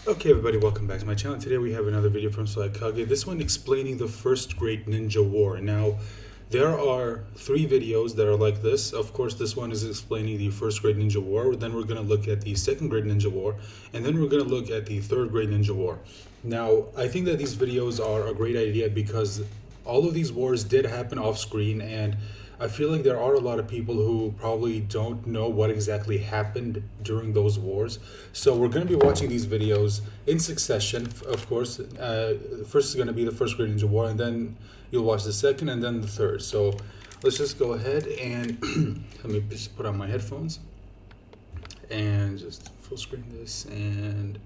Okay, everybody, welcome back to my channel. Today we have another video from Swagkage. This one explaining the First Great Ninja War. Now, there are three videos that are like this. Of course, this one is explaining the First Great Ninja War. Then we're going to look at the Second Great Ninja War. And then we're going to look at the Third Great Ninja War. Now, I think that these videos are a great idea because all of these wars did happen off screen, and I feel like there are a lot of people who probably don't know what exactly happened during those wars. So we're going to be watching these videos in succession, of course. First is going to be the First Great Ninja War, and then you'll watch the second, and then the third. So let's just go ahead and let me just put on my headphones and just full screen this and...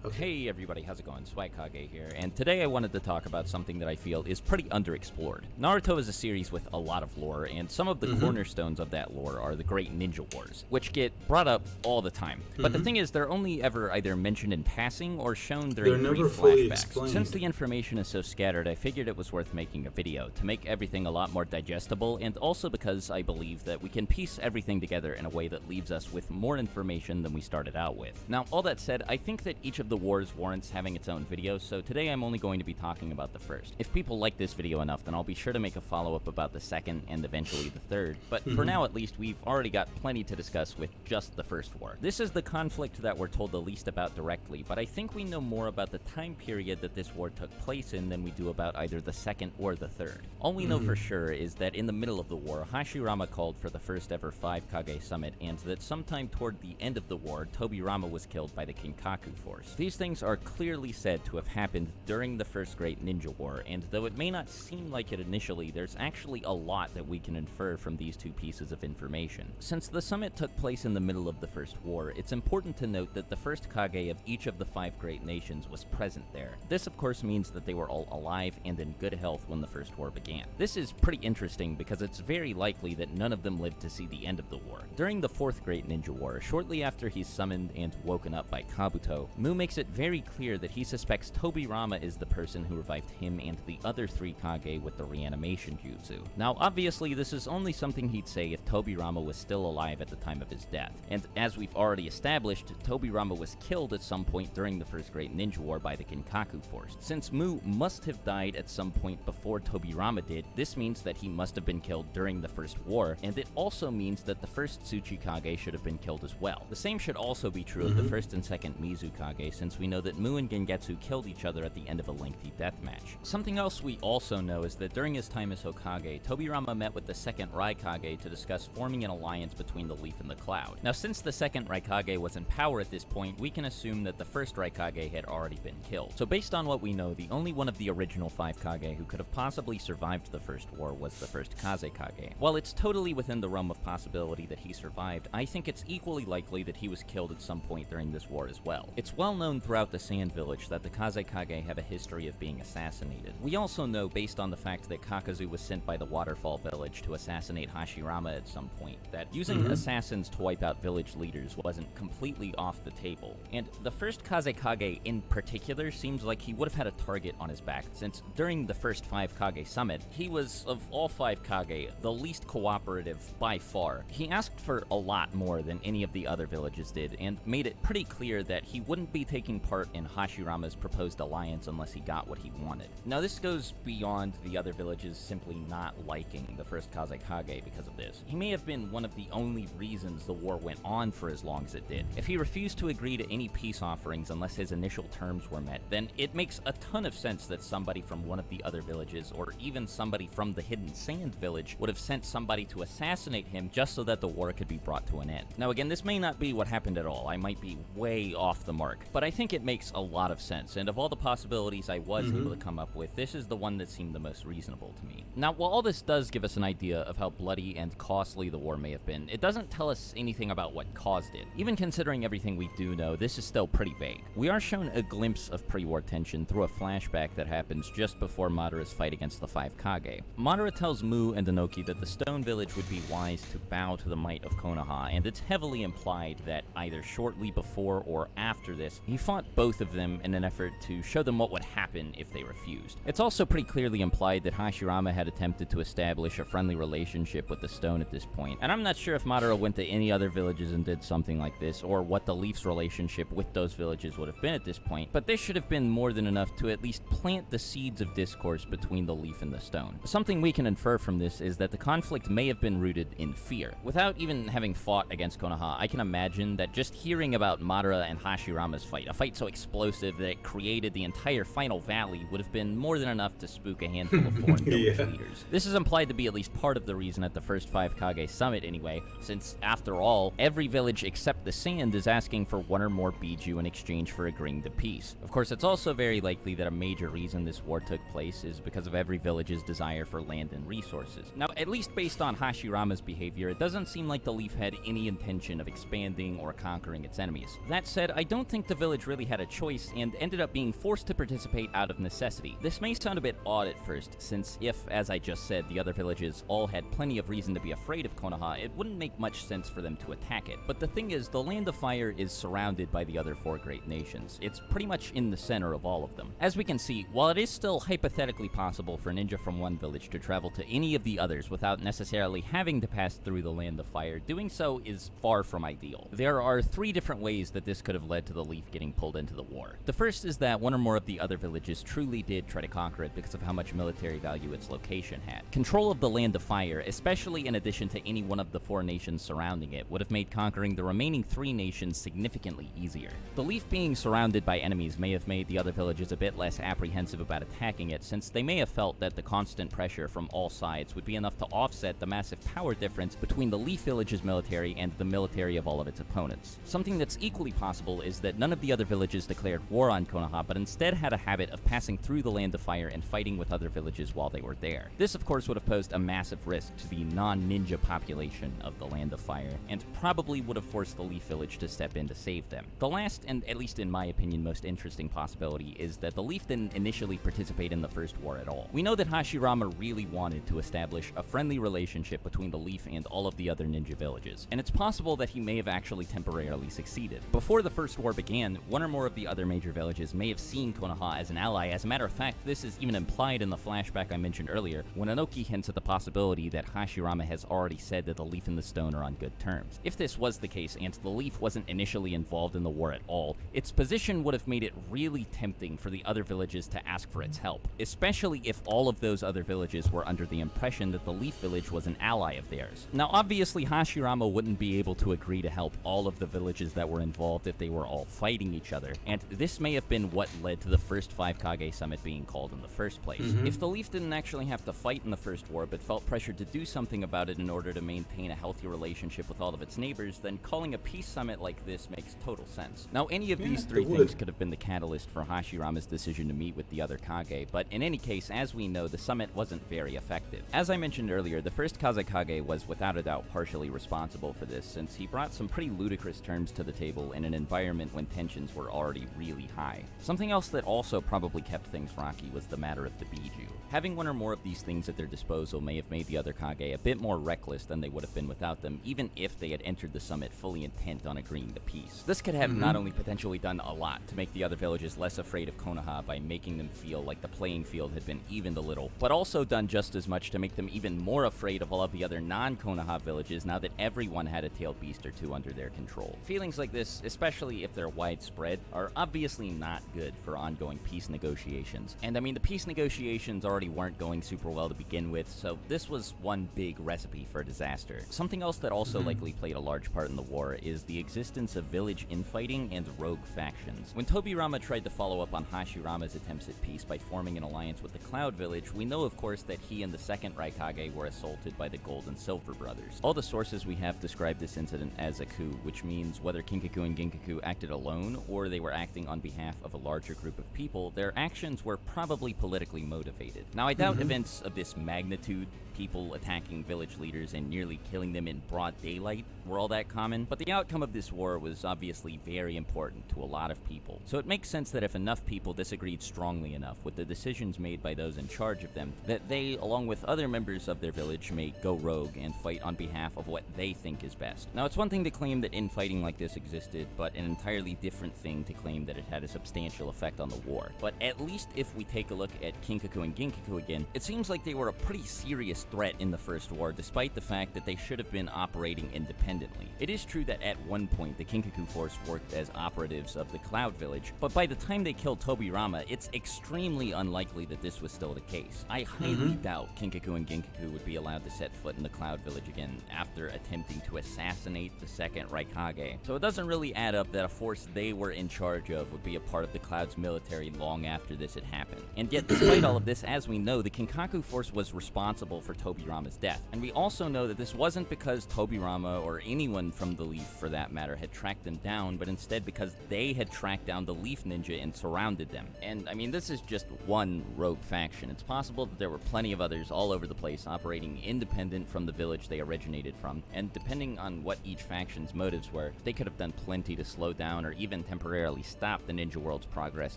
Okay. Hey everybody, how's it going? Swagkage here, and today I wanted to talk about something that I feel is pretty underexplored. Naruto is a series with a lot of lore, and some of the cornerstones of that lore are the Great Ninja Wars, which get brought up all the time. But the thing is, they're only ever either mentioned in passing or shown during They're brief never fully flashbacks. explained. Since the information is so scattered, I figured it was worth making a video to make everything a lot more digestible, and also because I believe that we can piece everything together in a way that leaves us with more information than we started out with. Now, all that said, I think that each of the wars warrants having its own video, so today I'm only going to be talking about the first. If people like this video enough, then I'll be sure to make a follow-up about the second and eventually the third, but for now at least, we've already got plenty to discuss with just the first war. This is the conflict that we're told the least about directly, but I think we know more about the time period that this war took place in than we do about either the second or the third. All we know for sure is that in the middle of the war, Hashirama called for the first ever 5 Kage summit, and that sometime toward the end of the war, Tobirama was killed by the Kinkaku force. These things are clearly said to have happened during the First Great Ninja War, and though it may not seem like it initially, there's actually a lot that we can infer from these two pieces of information. Since the summit took place in the middle of the First War, it's important to note that the first Kage of each of the 5 great nations was present there. This of course means that they were all alive and in good health when the First War began. This is pretty interesting because it's very likely that none of them lived to see the end of the war. During the Fourth Great Ninja War, shortly after he's summoned and woken up by Kabuto, Mu makes it very clear that he suspects Tobirama is the person who revived him and the other 3 Kage with the reanimation jutsu. Now, obviously, this is only something he'd say if Tobirama was still alive at the time of his death, and as we've already established, Tobirama was killed at some point during the First Great Ninja War by the Kinkaku force. Since Mu must have died at some point before Tobirama did, this means that he must have been killed during the First War, and it also means that the first Tsuchikage should have been killed as well. The same should also be true of the first and second Mizukage, since we know that Mu and Gengetsu killed each other at the end of a lengthy deathmatch. Something else we also know is that during his time as Hokage, Tobirama met with the second Raikage to discuss forming an alliance between the Leaf and the Cloud. Now, since the second Raikage was in power at this point, we can assume that the first Raikage had already been killed. So based on what we know, the only one of the original 5 Kage who could have possibly survived the First War was the first Kazekage. While it's totally within the realm of possibility that he survived, I think it's equally likely that he was killed at some point during this war as well. It's well known throughout the Sand Village that the Kazekage have a history of being assassinated. We also know, based on the fact that Kakazu was sent by the Waterfall Village to assassinate Hashirama at some point, that using assassins to wipe out village leaders wasn't completely off the table. And the first Kazekage in particular seems like he would have had a target on his back, since during the first 5 Kage summit, he was, of all 5 Kage, the least cooperative by far. He asked for a lot more than any of the other villages did, and made it pretty clear that he wouldn't be taking part in Hashirama's proposed alliance unless he got what he wanted. Now, this goes beyond the other villages simply not liking the first Kazekage because of this. He may have been one of the only reasons the war went on for as long as it did. If he refused to agree to any peace offerings unless his initial terms were met, then it makes a ton of sense that somebody from one of the other villages, or even somebody from the Hidden Sand village, would have sent somebody to assassinate him just so that the war could be brought to an end. Now again, this may not be what happened at all. I might be way off the mark, but I think it makes a lot of sense, and of all the possibilities I was able to come up with, this is the one that seemed the most reasonable to me. Now, while all this does give us an idea of how bloody and costly the war may have been, it doesn't tell us anything about what caused it. Even considering everything we do know, this is still pretty vague. We are shown a glimpse of pre-war tension through a flashback that happens just before Madara's fight against the 5 Kage. Madara tells Mu and Inoki that the Stone Village would be wise to bow to the might of Konoha, and it's heavily implied that either shortly before or after this, he fought both of them in an effort to show them what would happen if they refused. It's also pretty clearly implied that Hashirama had attempted to establish a friendly relationship with the stone at this point, and I'm not sure if Madara went to any other villages and did something like this, or what the Leaf's relationship with those villages would have been at this point, but this should have been more than enough to at least plant the seeds of discourse between the Leaf and the stone. Something we can infer from this is that the conflict may have been rooted in fear. Without even having fought against Konoha, I can imagine that just hearing about Madara and Hashirama's fight, a fight so explosive that it created the entire final valley, would have been more than enough to spook a handful of foreign village leaders. This is implied to be at least part of the reason at the first 5 Kage summit anyway, since after all, every village except the Sand is asking for one or more Biju in exchange for agreeing to peace. Of course, it's also very likely that a major reason this war took place is because of every village's desire for land and resources. Now, at least based on Hashirama's behavior, it doesn't seem like the Leaf had any intention of expanding or conquering its enemies. That said, I don't think the village really had a choice and ended up being forced to participate out of necessity. This may sound a bit odd at first, since if, as I just said, the other villages all had plenty of reason to be afraid of Konoha, it wouldn't make much sense for them to attack it. But the thing is, the Land of Fire is surrounded by the other 4 great nations. It's pretty much in the center of all of them. As we can see, while it is still hypothetically possible for a ninja from one village to travel to any of the others without necessarily having to pass through the Land of Fire, doing so is far from ideal. There are 3 different ways that this could have led to the Leaf getting pulled into the war. The first is that one or more of the other villages truly did try to conquer it because of how much military value its location had. Control of the Land of Fire, especially in addition to any one of the 4 nations surrounding it, would have made conquering the remaining 3 nations significantly easier. The Leaf being surrounded by enemies may have made the other villages a bit less apprehensive about attacking it, since they may have felt that the constant pressure from all sides would be enough to offset the massive power difference between the Leaf village's military and the military of all of its opponents. Something that's equally possible is that none of the other villages declared war on Konoha, but instead had a habit of passing through the Land of Fire and fighting with other villages while they were there. This, of course, would have posed a massive risk to the non-ninja population of the Land of Fire, and probably would have forced the Leaf village to step in to save them. The last, and at least in my opinion most interesting possibility, is that the Leaf didn't initially participate in the first war at all. We know that Hashirama really wanted to establish a friendly relationship between the Leaf and all of the other ninja villages, and it's possible that he may have actually temporarily succeeded. Before the first war began, one or more of the other major villages may have seen Konoha as an ally. As a matter of fact, this is even implied in the flashback I mentioned earlier, when Inoki hints at the possibility that Hashirama has already said that the Leaf and the Stone are on good terms. If this was the case, and the Leaf wasn't initially involved in the war at all, its position would have made it really tempting for the other villages to ask for its help, especially if all of those other villages were under the impression that the Leaf village was an ally of theirs. Now, obviously, Hashirama wouldn't be able to agree to help all of the villages that were involved if they were all fighting each other, and this may have been what led to the first 5 Kage summit being called in the first place. If the Leaf didn't actually have to fight in the first war, but felt pressured to do something about it in order to maintain a healthy relationship with all of its neighbors, then calling a peace summit like this makes total sense. Now, any of these 3 things could have been the catalyst for Hashirama's decision to meet with the other Kage, but in any case, as we know, the summit wasn't very effective. As I mentioned earlier, the first Kazekage was without a doubt partially responsible for this, since he brought some pretty ludicrous terms to the table in an environment when tensions were already really high. Something else that also probably kept things rocky was the matter of the Biju. Having one or more of these things at their disposal may have made the other Kage a bit more reckless than they would have been without them, even if they had entered the summit fully intent on agreeing to peace. This could have not only potentially done a lot to make the other villages less afraid of Konoha by making them feel like the playing field had been evened a little, but also done just as much to make them even more afraid of all of the other non-Konoha villages now that everyone had a tailed beast or 2 under their control. Feelings like this, especially if they're widespread, are obviously not good for ongoing peace negotiations. And I mean, the peace negotiations already weren't going super well to begin with, so this was one big recipe for disaster. Something else that also likely played a large part in the war is the existence of village infighting and rogue factions. When Tobirama tried to follow up on Hashirama's attempts at peace by forming an alliance with the Cloud Village, we know of course that he and the second Raikage were assaulted by the Gold and Silver brothers. All the sources we have describe this incident as a coup, which means whether Kinkaku and Ginkaku acted alone or they were acting on behalf of a larger group of people, their actions were probably politically motivated. Now, I doubt events of this magnitude, people attacking village leaders and nearly killing them in broad daylight, were all that common, but the outcome of this war was obviously very important to a lot of people. So it makes sense that if enough people disagreed strongly enough with the decisions made by those in charge of them, that they, along with other members of their village, may go rogue and fight on behalf of what they think is best. Now, it's one thing to claim that that infighting like this existed, but an entirely different thing to claim that it had a substantial effect on the war. But at least if we take a look at Kinkaku and Ginkaku again, it seems like they were a pretty serious threat in the First War, despite the fact that they should have been operating independently. It is true that at one point the Kinkaku force worked as operatives of the Cloud Village, but by the time they killed Tobirama, it's extremely unlikely that this was still the case. I highly doubt Kinkaku and Ginkaku would be allowed to set foot in the Cloud Village again after attempting to assassinate the second Raikage. So it doesn't really add up that a force they were in charge of would be a part of the Cloud's military long after this had happened. And yet, despite all of this, as we know, the Kinkaku force was responsible for Tobirama's death. And we also know that this wasn't because Tobirama, or anyone from the Leaf for that matter, had tracked them down, but instead because they had tracked down the Leaf Ninja and surrounded them. And I mean, this is just one rogue faction. It's possible that there were plenty of others all over the place operating independent from the village they originated from, and depending on what each faction's motives were, they could have done plenty to slow down or even temporarily stop the ninja world's progress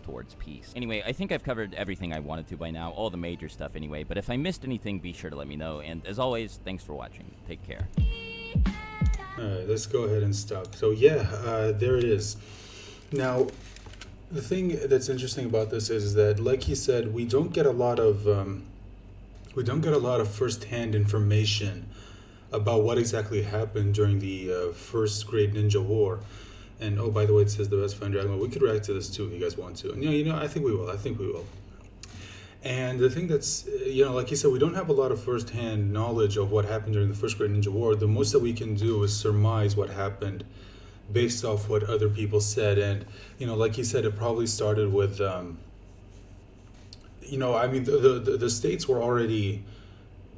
towards peace. Anyway, I think I've covered everything I wanted to by now, all the major stuff anyway, but if I missed anything, be sure to let me know, and as always, thanks for watching. Take care. Alright, let's go ahead and stop. So yeah, there it is. Now, the thing that's interesting about this is that, like he said, we don't get a lot of first-hand information about what exactly happened during the first Great Ninja War. And oh, by the way, it says the best find Dragon Ball. We could react to this too if you guys want to. And I think we will. And the thing that's, like you said, we don't have a lot of first-hand knowledge of what happened during the first Great Ninja War. The most that we can do is surmise what happened based off what other people said. And, like you said, it probably started with, the states were already,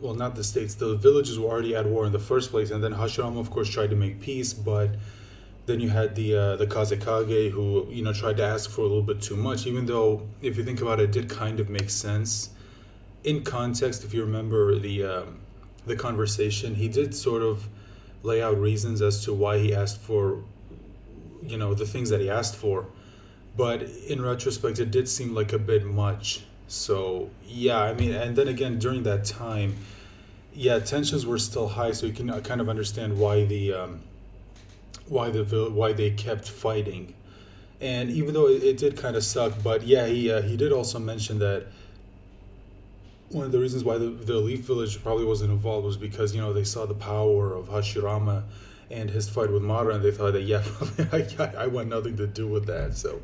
well, not the states, the villages were already at war in the first place. And then Hashirama, of course, tried to make peace, but then you had the Kazekage who, tried to ask for a little bit too much, even though, if you think about it, it did kind of make sense. In context, if you remember the conversation, he did sort of lay out reasons as to why he asked for, the things that he asked for. But in retrospect, it did seem like a bit much. So, yeah, and then again, during that time, yeah, tensions were still high, so you can kind of understand why why they kept fighting. And even though it did kind of suck, but yeah, he did also mention that one of the reasons why the Leaf Village probably wasn't involved was because, they saw the power of Hashirama and his fight with Madara, and they thought that, yeah, probably I want nothing to do with that. So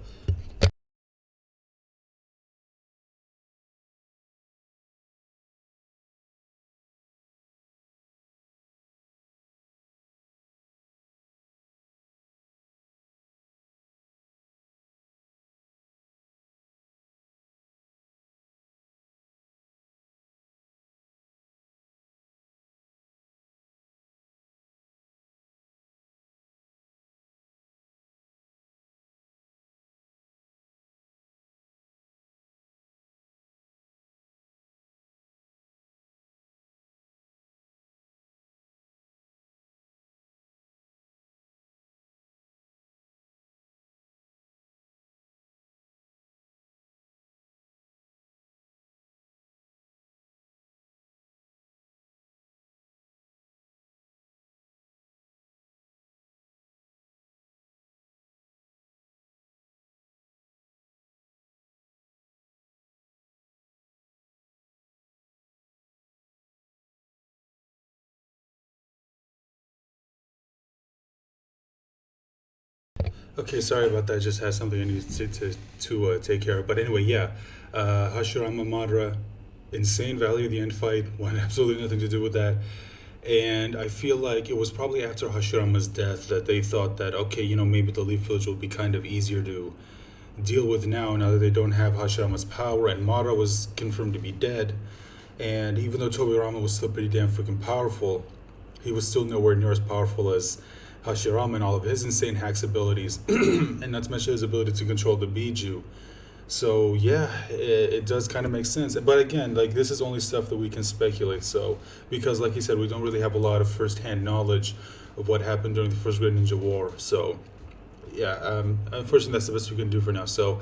okay, sorry about that. I just had something I needed to take care of. But anyway, yeah, Hashirama Madara, insane value of the end fight. Wanted absolutely nothing to do with that. And I feel like it was probably after Hashirama's death that they thought that, okay, maybe the Leaf Village will be kind of easier to deal with now that they don't have Hashirama's power, and Madara was confirmed to be dead. And even though Tobirama was still pretty damn freaking powerful, he was still nowhere near as powerful as Hashirama and all of his insane hacks abilities, and not to mention his ability to control the Biju. So yeah, it does kind of make sense. But again, like, this is only stuff that we can speculate. So, because like you said, we don't really have a lot of first-hand knowledge of what happened during the First Great Ninja War. So yeah, unfortunately, that's the best we can do for now. So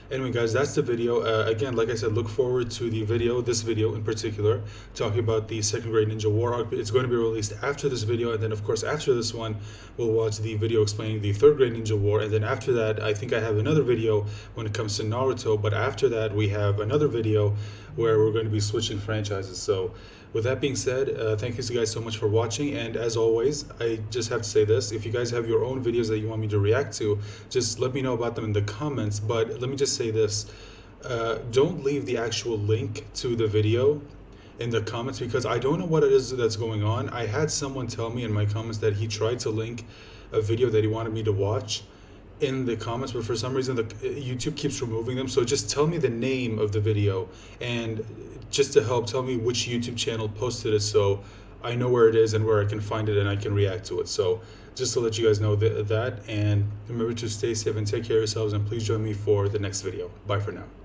Anyway, guys, that's the video. Again, like I said, look forward to the video, this video in particular, talking about the second grade ninja war arc. It's going to be released after this video, and then of course after this one we'll watch the video explaining the third grade ninja war, and then after that I think I have another video when it comes to Naruto, but after that we have another video where we're going to be switching franchises. So with that being said, thank you guys so much for watching, and as always, I just have to say this: if you guys have your own videos that you want me to react to, just let me know about them in the comments. But let me just say this: don't leave the actual link to the video in the comments, because I don't know what it is that's going on. I had someone tell me in my comments that he tried to link a video that he wanted me to watch in the comments, but for some reason the YouTube keeps removing them. So just tell me the name of the video, and just to help, tell me which YouTube channel posted it so I know where it is and where I can find it and I can react to it. So just to let you guys know that, and remember to stay safe and take care of yourselves, and please join me for the next video. Bye for now.